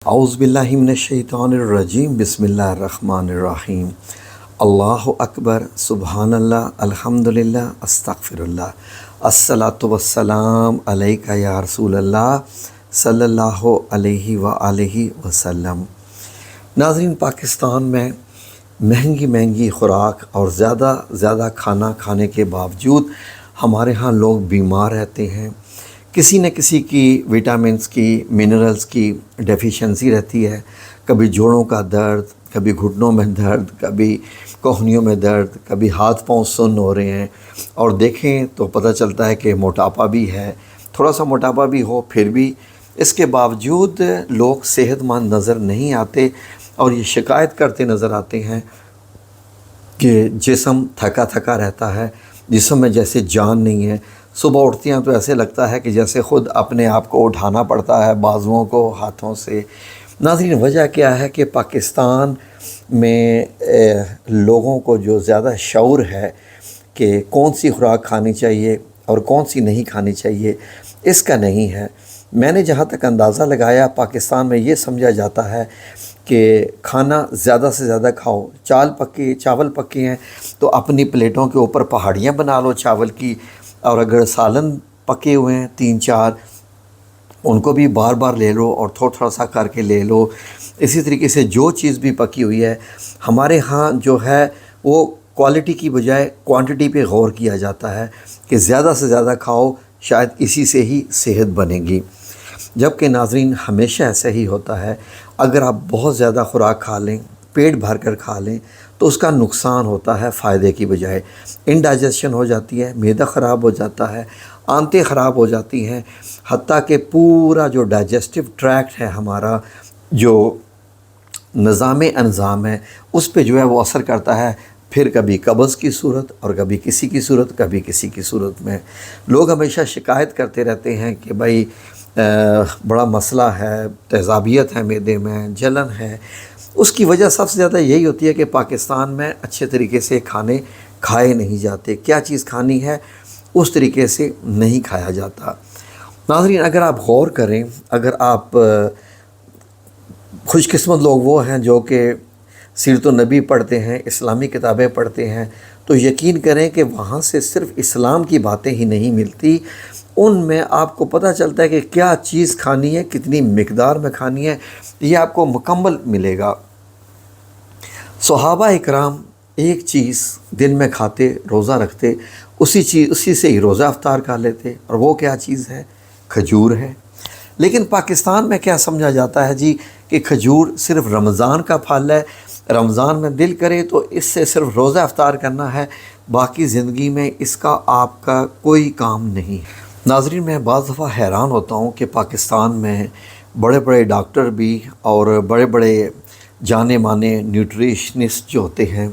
اعوذ باللہ من الشیطان الرجیم بسم اللہ الرحمن الرحیم اللہ اکبر سبحان اللہ الحمدللہ استغفر اللہ الصلاۃ والسلام علیک یا رسول اللہ صلی اللہ علیہ وآلہ وسلم۔ ناظرین، پاکستان میں مہنگی خوراک اور زیادہ کھانا کھانے کے باوجود ہمارے ہاں لوگ بیمار رہتے ہیں۔ کسی نہ کسی کی وٹامنس کی منرلز کی ڈیفیشنسی رہتی ہے۔ کبھی جوڑوں کا درد، کبھی گھٹنوں میں درد، کبھی کوہنیوں میں درد، کبھی ہاتھ پاؤں سن ہو رہے ہیں، اور دیکھیں تو پتہ چلتا ہے کہ موٹاپا بھی ہے، تھوڑا سا موٹاپا بھی ہو پھر بھی اس کے باوجود لوگ صحت مند نظر نہیں آتے اور یہ شکایت کرتے نظر آتے ہیں کہ جسم تھکا رہتا ہے، جسم میں جیسے جان نہیں ہے۔ صبح اٹھتی ہیں تو ایسے لگتا ہے کہ جیسے خود اپنے آپ کو اٹھانا پڑتا ہے بازوؤں کو ہاتھوں سے۔ ناظرین، وجہ کیا ہے کہ پاکستان میں لوگوں کو جو زیادہ شعور ہے کہ کون سی خوراک کھانی چاہیے اور کون سی نہیں کھانی چاہیے، اس کا نہیں ہے۔ میں نے جہاں تک اندازہ لگایا، پاکستان میں یہ سمجھا جاتا ہے کہ کھانا زیادہ سے زیادہ کھاؤ۔ چاول پکے ہیں تو اپنی پلیٹوں کے اوپر پہاڑیاں بنا لو چاول کی، اور اگر سالن پکے ہوئے ہیں 3-4 ان کو بھی بار لے لو اور تھوڑا سا کر کے لے لو۔ اسی طریقے سے جو چیز بھی پکی ہوئی ہے، ہمارے ہاں جو ہے وہ کوالٹی کی بجائے کوانٹٹی پہ غور کیا جاتا ہے کہ زیادہ سے زیادہ کھاؤ، شاید اسی سے ہی صحت بنے گی۔ جبکہ ناظرین، ہمیشہ ایسا ہی ہوتا ہے، اگر آپ بہت زیادہ خوراک کھا لیں، پیٹ بھر کر کھا لیں، تو اس کا نقصان ہوتا ہے فائدے کی بجائے۔ انڈائجیشن ہو جاتی ہے، معدہ خراب ہو جاتا ہے، آنتیں خراب ہو جاتی ہیں، حتیٰ کہ پورا جو ڈائجسٹو ٹریکٹ ہے ہمارا، جو نظام انظام ہے، اس پہ جو ہے وہ اثر کرتا ہے، پھر کبھی قبض کی صورت اور کبھی کسی کی صورت، کبھی کسی کی صورت میں۔ لوگ ہمیشہ شکایت کرتے رہتے ہیں کہ بھائی بڑا مسئلہ ہے، تیزابیت ہے، معدے میں جلن ہے۔ اس کی وجہ سب سے زیادہ یہی ہوتی ہے کہ پاکستان میں اچھے طریقے سے کھانے کھائے نہیں جاتے۔ کیا چیز کھانی ہے اس طریقے سے نہیں کھایا جاتا۔ ناظرین، اگر آپ غور کریں، اگر آپ خوش قسمت لوگ وہ ہیں جو کہ سیرت النبی پڑھتے ہیں، اسلامی کتابیں پڑھتے ہیں، تو یقین کریں کہ وہاں سے صرف اسلام کی باتیں ہی نہیں ملتی، ان میں آپ کو پتہ چلتا ہے کہ کیا چیز کھانی ہے، کتنی مقدار میں کھانی ہے، یہ آپ کو مکمل ملے گا۔ صحابہ اکرام ایک چیز دن میں کھاتے، روزہ رکھتے، اسی سے ہی روزہ افطار کر لیتے، اور وہ کیا چیز ہے؟ کھجور ہے۔ لیکن پاکستان میں کیا سمجھا جاتا ہے جی کہ کھجور صرف رمضان کا پھل ہے، رمضان میں دل کرے تو اس سے صرف روزہ افطار کرنا ہے، باقی زندگی میں اس کا آپ کا کوئی کام نہیں۔ ناظرین، میں بعض دفعہ حیران ہوتا ہوں کہ پاکستان میں بڑے ڈاکٹر بھی اور بڑے جانے مانے نیوٹریشنسٹ جو ہوتے ہیں،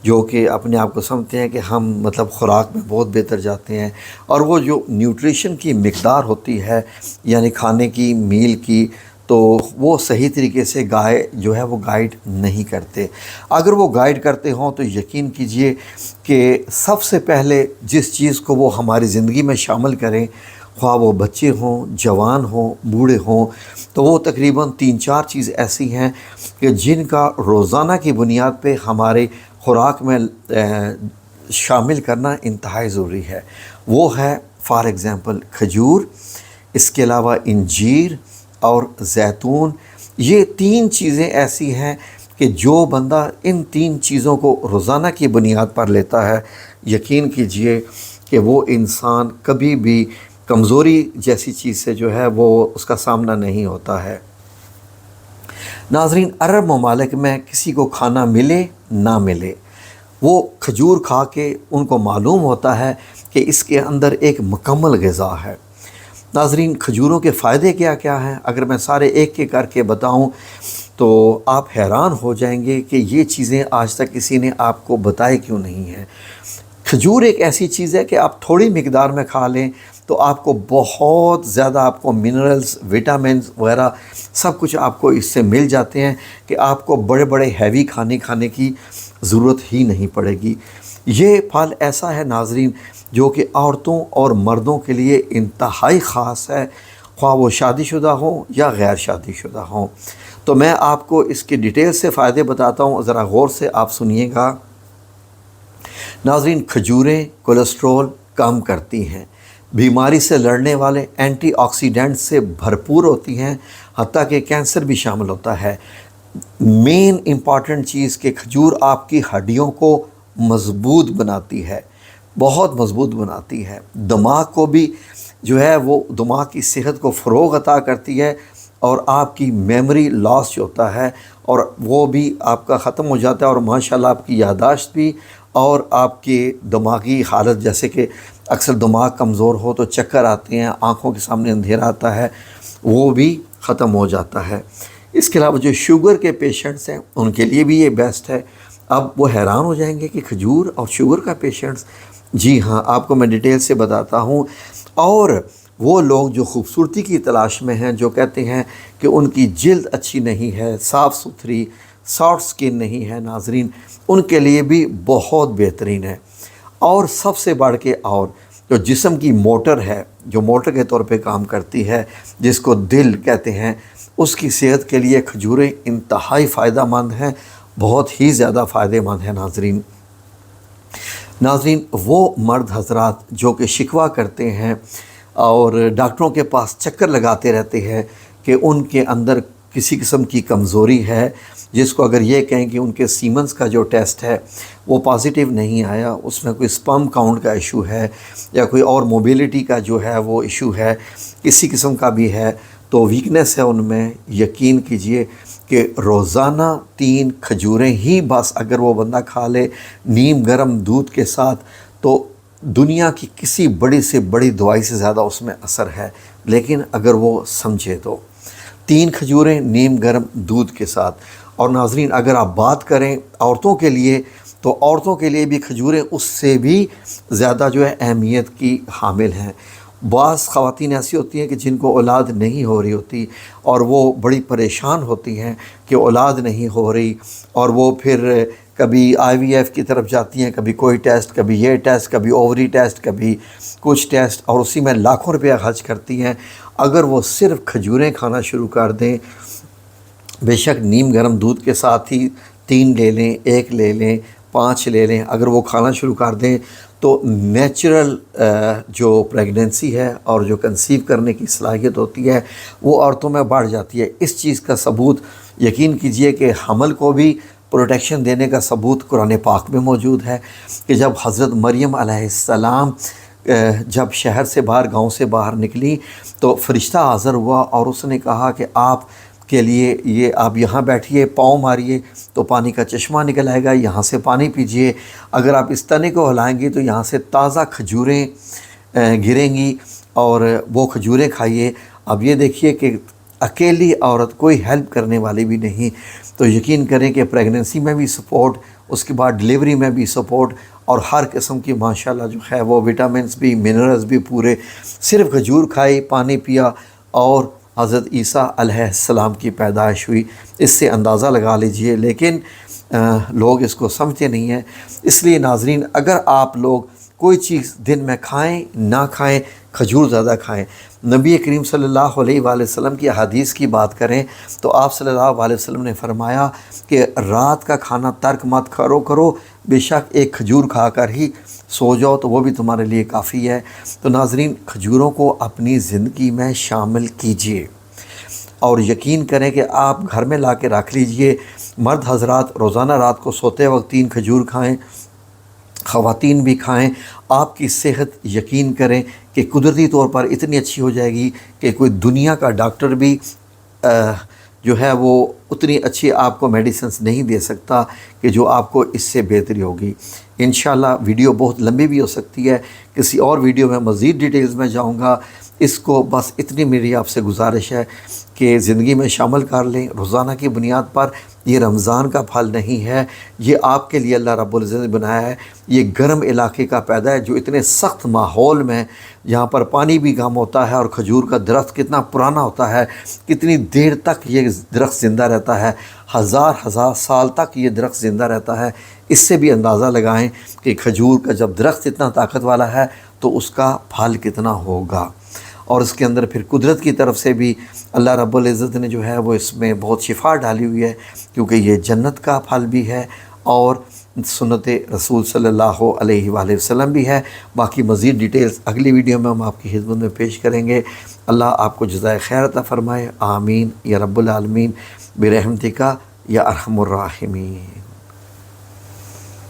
جو کہ اپنے آپ کو سمجھتے ہیں کہ ہم مطلب خوراک میں بہت بہتر جاتے ہیں، اور وہ جو نیوٹریشن کی مقدار ہوتی ہے یعنی کھانے کی میل کی، تو وہ صحیح طریقے سے جو ہے وہ گائیڈ نہیں کرتے۔ اگر وہ گائیڈ کرتے ہوں تو یقین کیجئے کہ سب سے پہلے جس چیز کو وہ ہماری زندگی میں شامل کریں، خواہ وہ بچے ہوں، جوان ہوں، بوڑھے ہوں، تو وہ تقریباً 3-4 چیز ایسی ہیں کہ جن کا روزانہ کی بنیاد پہ ہمارے خوراک میں شامل کرنا انتہائی ضروری ہے۔ وہ ہے فار ایگزامپل کھجور، اس کے علاوہ انجیر اور زیتون۔ یہ 3 چیزیں ایسی ہیں کہ جو بندہ ان 3 چیزوں کو روزانہ کی بنیاد پر لیتا ہے، یقین کیجئے کہ وہ انسان کبھی بھی کمزوری جیسی چیز سے جو ہے وہ اس کا سامنا نہیں ہوتا ہے۔ ناظرین، عرب ممالک میں کسی کو کھانا ملے نہ ملے، وہ کھجور کھا کے ان کو معلوم ہوتا ہے کہ اس کے اندر ایک مکمل غذا ہے۔ ناظرین، کھجوروں کے فائدے کیا ہیں؟ اگر میں سارے ایک کر کے بتاؤں تو آپ حیران ہو جائیں گے کہ یہ چیزیں آج تک کسی نے آپ کو بتائے کیوں نہیں ہیں۔ کھجور ایک ایسی چیز ہے کہ آپ تھوڑی مقدار میں کھا لیں تو آپ کو بہت زیادہ آپ کو منرلز، وٹامنز وغیرہ سب کچھ آپ کو اس سے مل جاتے ہیں کہ آپ کو بڑے ہیوی کھانے کی ضرورت ہی نہیں پڑے گی۔ یہ پھل ایسا ہے ناظرین جو کہ عورتوں اور مردوں کے لیے انتہائی خاص ہے، خواہ وہ شادی شدہ ہوں یا غیر شادی شدہ ہوں۔ تو میں آپ کو اس کی ڈیٹیل سے فائدے بتاتا ہوں، ذرا غور سے آپ سنیے گا۔ ناظرین، کھجوریں کولیسٹرول کم کرتی ہیں، بیماری سے لڑنے والے اینٹی آکسیڈنٹ سے بھرپور ہوتی ہیں، حتیٰ کہ کینسر بھی شامل ہوتا ہے۔ مین امپارٹنٹ چیز کہ کھجور آپ کی ہڈیوں کو مضبوط بناتی ہے، بہت مضبوط بناتی ہے۔ دماغ کو بھی جو ہے وہ دماغ کی صحت کو فروغ عطا کرتی ہے، اور آپ کی میموری لاس جو ہوتا ہے اور وہ بھی آپ کا ختم ہو جاتا ہے، اور ماشاءاللہ آپ کی یادداشت بھی اور آپ کی دماغی حالت، جیسے کہ اکثر دماغ کمزور ہو تو چکر آتے ہیں، آنکھوں کے سامنے اندھیرا آتا ہے، وہ بھی ختم ہو جاتا ہے۔ اس کے علاوہ جو شوگر کے پیشنٹس ہیں ان کے لیے بھی یہ بیسٹ ہے۔ اب وہ حیران ہو جائیں گے کہ کھجور اور شوگر کا پیشنٹس، جی ہاں، آپ کو میں ڈیٹیل سے بتاتا ہوں۔ اور وہ لوگ جو خوبصورتی کی تلاش میں ہیں، جو کہتے ہیں کہ ان کی جلد اچھی نہیں ہے، صاف ستھری سافٹ سکن نہیں ہے، ناظرین، ان کے لیے بھی بہت بہترین ہے۔ اور سب سے بڑھ کے اور جو جسم کی موٹر ہے، جو موٹر کے طور پہ کام کرتی ہے، جس کو دل کہتے ہیں، اس کی صحت کے لیے کھجوریں انتہائی فائدہ مند ہیں، بہت ہی زیادہ فائدہ مند ہیں۔ ناظرین، وہ مرد حضرات جو کہ شکوہ کرتے ہیں اور ڈاکٹروں کے پاس چکر لگاتے رہتے ہیں کہ ان کے اندر کسی قسم کی کمزوری ہے، جس کو اگر یہ کہیں کہ ان کے سیمنز کا جو ٹیسٹ ہے وہ پازیٹیو نہیں آیا، اس میں کوئی سپرم کاؤنٹ کا ایشو ہے یا کوئی اور موبیلٹی کا جو ہے وہ ایشو ہے، کسی قسم کا بھی ہے، تو ویکنس ہے ان میں، یقین کیجئے کہ روزانہ 3 کھجوریں ہی بس اگر وہ بندہ کھا لے نیم گرم دودھ کے ساتھ، تو دنیا کی کسی بڑی سے بڑی دوائی سے زیادہ اس میں اثر ہے، لیکن اگر وہ سمجھے تو 3 کھجوریں نیم گرم دودھ کے ساتھ۔ اور ناظرین، اگر آپ بات کریں عورتوں کے لیے، تو عورتوں کے لیے بھی کھجوریں اس سے بھی زیادہ جو ہے اہمیت کی حامل ہیں۔ بعض خواتین ایسی ہوتی ہیں کہ جن کو اولاد نہیں ہو رہی ہوتی، اور وہ بڑی پریشان ہوتی ہیں کہ اولاد نہیں ہو رہی، اور وہ پھر کبھی IVF کی طرف جاتی ہیں، کبھی کوئی ٹیسٹ، کبھی یہ ٹیسٹ، کبھی اووری ٹیسٹ، کبھی کچھ ٹیسٹ، اور اسی میں لاکھوں روپیہ خرچ کرتی ہیں۔ اگر وہ صرف کھجوریں کھانا شروع کر دیں، بے شک نیم گرم دودھ کے ساتھ ہی 3 لے لیں، 1 لے لیں، 5 لے لیں، اگر وہ کھانا شروع کر دیں تو نیچرل جو پریگننسی ہے اور جو کنسیو کرنے کی صلاحیت ہوتی ہے وہ عورتوں میں بڑھ جاتی ہے۔ اس چیز کا ثبوت یقین کیجئے کہ حمل کو بھی پروٹیکشن دینے کا ثبوت قرآن پاک میں موجود ہے، کہ جب حضرت مریم علیہ السلام جب شہر سے باہر، گاؤں سے باہر نکلی تو فرشتہ حاضر ہوا اور اس نے کہا کہ آپ کے لیے یہ، آپ یہاں بیٹھیے، پاؤں ماریے تو پانی کا چشمہ نکل آئے گا، یہاں سے پانی پیجئے، اگر آپ اس تنے کو ہلائیں گی تو یہاں سے تازہ کھجوریں گریں گی، اور وہ کھجوریں کھائیے۔ اب یہ دیکھیے کہ اکیلی عورت، کوئی ہیلپ کرنے والی بھی نہیں، تو یقین کریں کہ پریگننسی میں بھی سپورٹ، اس کے بعد ڈلیوری میں بھی سپورٹ، اور ہر قسم کی ماشاءاللہ جو ہے وہ وٹامنس بھی، منرلز بھی پورے، صرف کھجور کھائی، پانی پیا، اور حضرت عیسیٰ علیہ السلام کی پیدائش ہوئی۔ اس سے اندازہ لگا لیجئے، لیکن لوگ اس کو سمجھتے نہیں ہیں۔ اس لیے ناظرین، اگر آپ لوگ کوئی چیز دن میں کھائیں نہ کھائیں، کھجور زیادہ کھائیں۔ نبی کریم صلی اللہ علیہ وآلہ وسلم کی حدیث کی بات کریں تو آپ صلی اللہ علیہ وسلم نے فرمایا کہ رات کا کھانا ترک مت کرو، بے شک 1 کھجور کھا کر ہی سو جاؤ تو وہ بھی تمہارے لیے کافی ہے۔ تو ناظرین، کھجوروں کو اپنی زندگی میں شامل کیجئے، اور یقین کریں کہ آپ گھر میں لا کے رکھ لیجئے۔ مرد حضرات روزانہ رات کو سوتے وقت 3 کھجور کھائیں، خواتین بھی کھائیں، آپ کی صحت یقین کریں کہ قدرتی طور پر اتنی اچھی ہو جائے گی کہ کوئی دنیا کا ڈاکٹر بھی جو ہے وہ اتنی اچھی آپ کو میڈیسنز نہیں دے سکتا کہ جو آپ کو اس سے بہتری ہوگی۔ انشاءاللہ ویڈیو بہت لمبی بھی ہو سکتی ہے، کسی اور ویڈیو میں مزید ڈیٹیلز میں جاؤں گا۔ اس کو بس اتنی میری آپ سے گزارش ہے کہ زندگی میں شامل کر لیں روزانہ کی بنیاد پر۔ یہ رمضان کا پھل نہیں ہے، یہ آپ کے لیے اللہ رب العزت نے بنایا ہے۔ یہ گرم علاقے کا پیدا ہے، جو اتنے سخت ماحول میں، جہاں پر پانی بھی کم ہوتا ہے، اور کھجور کا درخت کتنا پرانا ہوتا ہے، کتنی دیر تک یہ درخت زندہ رہتا ہے، ہزار سال تک یہ درخت زندہ رہتا ہے۔ اس سے بھی اندازہ لگائیں کہ کھجور کا جب درخت اتنا طاقت والا ہے تو اس کا پھل کتنا ہوگا۔ اور اس کے اندر پھر قدرت کی طرف سے بھی اللہ رب العزت نے جو ہے وہ اس میں بہت شفا ڈالی ہوئی ہے، کیونکہ یہ جنت کا پھل بھی ہے اور سنت رسول صلی اللہ علیہ وآلہ وسلم بھی ہے۔ باقی مزید ڈیٹیلز اگلی ویڈیو میں ہم آپ کی خدمت میں پیش کریں گے۔ اللہ آپ کو جزائے خیر عطا فرمائے، آمین یا رب العالمین برحمتک یا ارحم الراحمین۔